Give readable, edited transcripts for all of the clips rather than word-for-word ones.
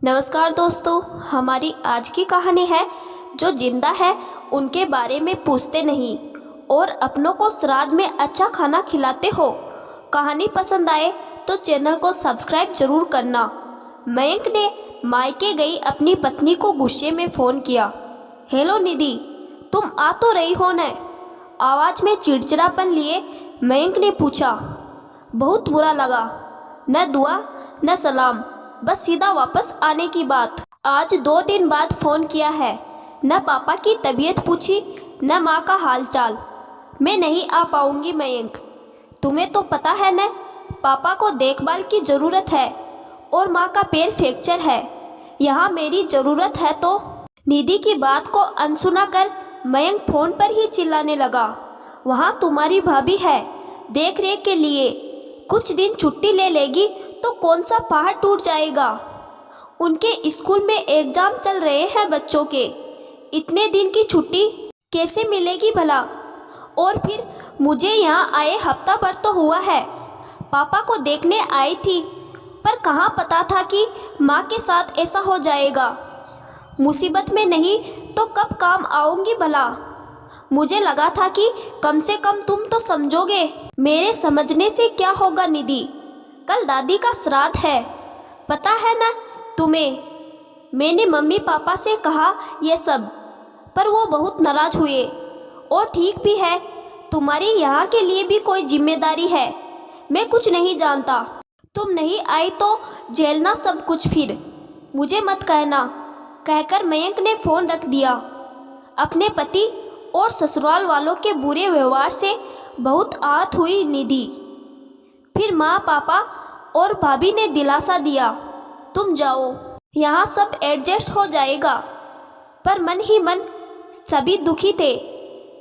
नमस्कार दोस्तों, हमारी आज की कहानी है जो जिंदा है उनके बारे में पूछते नहीं और अपनों को श्राद्ध में अच्छा खाना खिलाते हो। कहानी पसंद आए तो चैनल को सब्सक्राइब जरूर करना। मयंक ने मायके गई अपनी पत्नी को गुस्से में फ़ोन किया। हेलो निधि, तुम आ तो रही हो न? आवाज़ में चिड़चिड़ापन लिए मयंक ने पूछा। बहुत बुरा लगा, न दुआ न सलाम, बस सीधा वापस आने की बात। आज 2 दिन बाद फ़ोन किया है, न पापा की तबीयत पूछी न माँ का हालचाल। मैं नहीं आ पाऊँगी मयंक, तुम्हें तो पता है न, पापा को देखभाल की ज़रूरत है और माँ का पैर फ्रैक्चर है। यहाँ मेरी ज़रूरत है तो। निधि की बात को अनसुना कर मयंक फ़ोन पर ही चिल्लाने लगा। वहाँ तुम्हारी भाभी है देख रेख के लिए, कुछ दिन छुट्टी ले लेगी तो कौन सा पहाड़ टूट जाएगा। उनके स्कूल में एग्जाम चल रहे हैं बच्चों के, इतने दिन की छुट्टी कैसे मिलेगी भला। और फिर मुझे यहाँ आए हफ्ता भर तो हुआ है। पापा को देखने आई थी, पर कहाँ पता था कि माँ के साथ ऐसा हो जाएगा। मुसीबत में नहीं तो कब काम आऊँगी भला। मुझे लगा था कि कम से कम तुम तो समझोगे। मेरे समझने से क्या होगा निधि, कल दादी का श्राद्ध है, पता है ना तुम्हें। मैंने मम्मी पापा से कहा ये सब, पर वो बहुत नाराज़ हुए। और ठीक भी है, तुम्हारी यहाँ के लिए भी कोई जिम्मेदारी है। मैं कुछ नहीं जानता, तुम नहीं आई तो झेलना सब कुछ, फिर मुझे मत कहना। कहकर मयंक ने फ़ोन रख दिया। अपने पति और ससुराल वालों के बुरे व्यवहार से बहुत आहत हुई निधि। फिर माँ पापा और भाभी ने दिलासा दिया, तुम जाओ, यहाँ सब एडजस्ट हो जाएगा। पर मन ही मन सभी दुखी थे,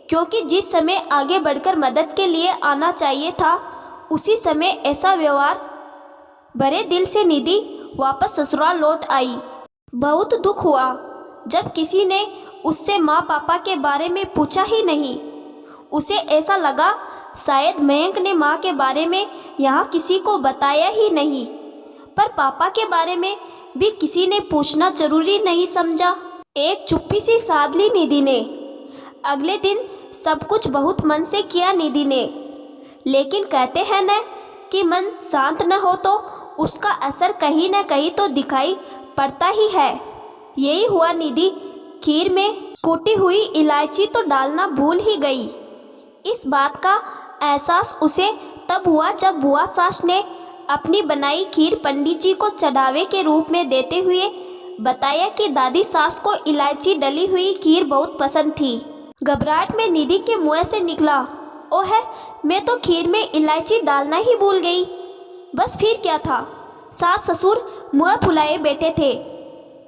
क्योंकि जिस समय आगे बढ़कर मदद के लिए आना चाहिए था, उसी समय ऐसा व्यवहार। भरे दिल से निधि वापस ससुराल लौट आई। बहुत दुख हुआ जब किसी ने उससे माँ पापा के बारे में पूछा ही नहीं। उसे ऐसा लगा शायद मयंक ने माँ के बारे में यहाँ किसी को बताया ही नहीं, पर पापा के बारे में भी किसी ने पूछना जरूरी नहीं समझा। एक चुप्पी सी साध ली निधि ने। अगले दिन सब कुछ बहुत मन से किया निधि ने, लेकिन कहते हैं न कि मन शांत न हो तो उसका असर कहीं न कहीं तो दिखाई पड़ता ही है। यही हुआ निधि खीर में कूटी हुई इलायची तो डालना भूल ही गई। इस बात का एहसास उसे तब हुआ जब बुआ सास ने अपनी बनाई खीर पंडित जी को चढ़ावे के रूप में देते हुए बताया कि दादी सास को इलायची डली हुई खीर बहुत पसंद थी। घबराहट में निधि के मुंह से निकला, ओह मैं तो खीर में इलायची डालना ही भूल गई। बस फिर क्या था, सास ससुर मुँह फुलाए बैठे थे।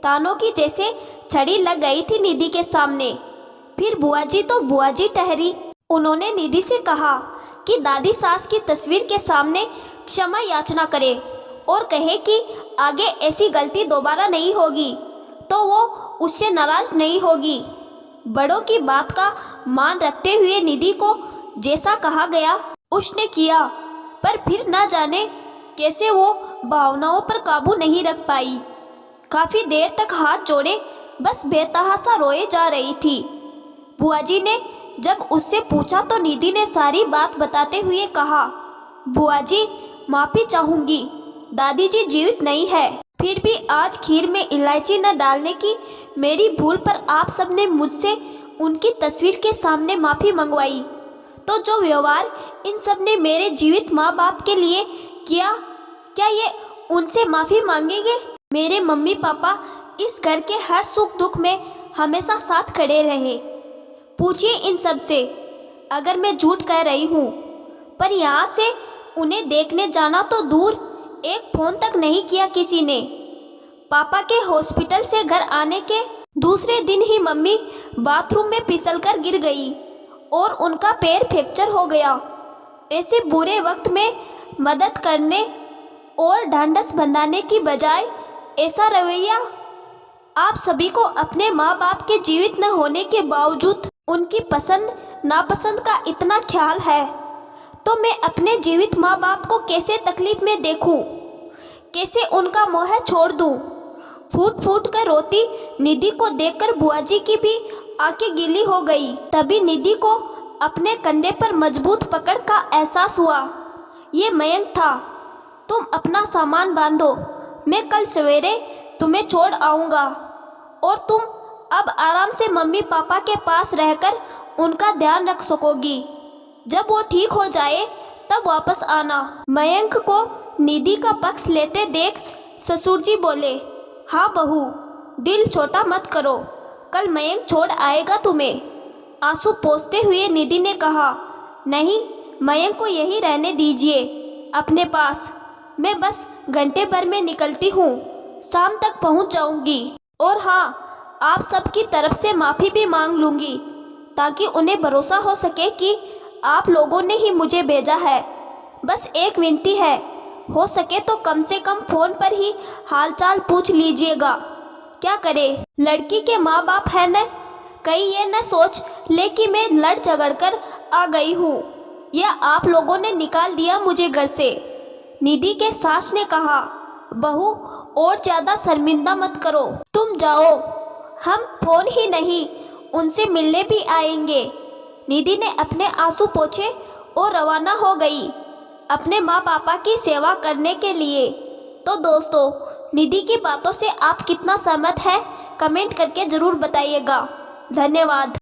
तानों की जैसे छड़ी लग गई थी निधि के सामने। फिर बुआ जी तो बुआ जी ठहरी। उन्होंने निधि से कहा कि दादी सास की तस्वीर के सामने क्षमा याचना करे और कहे कि आगे ऐसी गलती दोबारा नहीं होगी तो वो उससे नाराज नहीं होगी। बड़ों की बात का मान रखते हुए निधि को जैसा कहा गया उसने किया, पर फिर न जाने कैसे वो भावनाओं पर काबू नहीं रख पाई। काफ़ी देर तक हाथ जोड़े बस बेतहासा रोए जा रही थी। बुआ जी ने जब उससे पूछा तो निधि ने सारी बात बताते हुए कहा, बुआ जी माफ़ी चाहूँगी, दादी जी जीवित नहीं है। फिर भी आज खीर में इलायची न डालने की मेरी भूल पर आप सबने मुझसे उनकी तस्वीर के सामने माफ़ी मंगवाई, तो जो व्यवहार इन सब ने मेरे जीवित माँ बाप के लिए किया, क्या ये उनसे माफ़ी मांगेंगे? मेरे मम्मी पापा इस घर के हर सुख दुख में हमेशा साथ खड़े रहे। पूछिए इन सब से अगर मैं झूठ कह रही हूँ। पर यहाँ से उन्हें देखने जाना तो दूर, एक फ़ोन तक नहीं किया किसी ने। पापा के हॉस्पिटल से घर आने के दूसरे दिन ही मम्मी बाथरूम में फिसलकर गिर गई और उनका पैर फ्रैक्चर हो गया। ऐसे बुरे वक्त में मदद करने और ढांढस बंधाने की बजाय ऐसा रवैया। आप सभी को अपने माँ बाप के जीवित न होने के बावजूद उनकी पसंद नापसंद का इतना ख्याल है, तो मैं अपने जीवित माँ बाप को कैसे तकलीफ में देखूं, कैसे उनका मोह छोड़ दूं। फूट फूट कर रोती निधि को देखकर बुआ जी की भी आंखें गीली हो गई। तभी निधि को अपने कंधे पर मजबूत पकड़ का एहसास हुआ। ये मयंक था। तुम अपना सामान बांधो, मैं कल सवेरे तुम्हें छोड़ आऊँगा और तुम अब आराम से मम्मी पापा के पास रहकर उनका ध्यान रख सकोगी। जब वो ठीक हो जाए तब वापस आना। मयंक को निधि का पक्ष लेते देख ससुर जी बोले, हाँ बहू, दिल छोटा मत करो, कल मयंक छोड़ आएगा तुम्हें। आंसू पोंछते हुए निधि ने कहा, नहीं, मयंक को यहीं रहने दीजिए अपने पास। मैं बस घंटे भर में निकलती हूँ, शाम तक पहुँच जाऊँगी। और हाँ, आप सबकी तरफ से माफ़ी भी मांग लूँगी ताकि उन्हें भरोसा हो सके कि आप लोगों ने ही मुझे भेजा है। बस एक विनती है, हो सके तो कम से कम फ़ोन पर ही हालचाल पूछ लीजिएगा। क्या करें, लड़की के माँ बाप है न, कहीं ये न सोच ले कि मैं लड़ झगड़ कर आ गई हूँ या आप लोगों ने निकाल दिया मुझे घर से। निधि के सास ने कहा, बहू और ज़्यादा शर्मिंदा मत करो, तुम जाओ, हम फ़ोन ही नहीं उनसे मिलने भी आएंगे। निधि ने अपने आंसू पोंछे और रवाना हो गई अपने माँ पापा की सेवा करने के लिए। तो दोस्तों, निधि की बातों से आप कितना सहमत हैं कमेंट करके ज़रूर बताइएगा। धन्यवाद।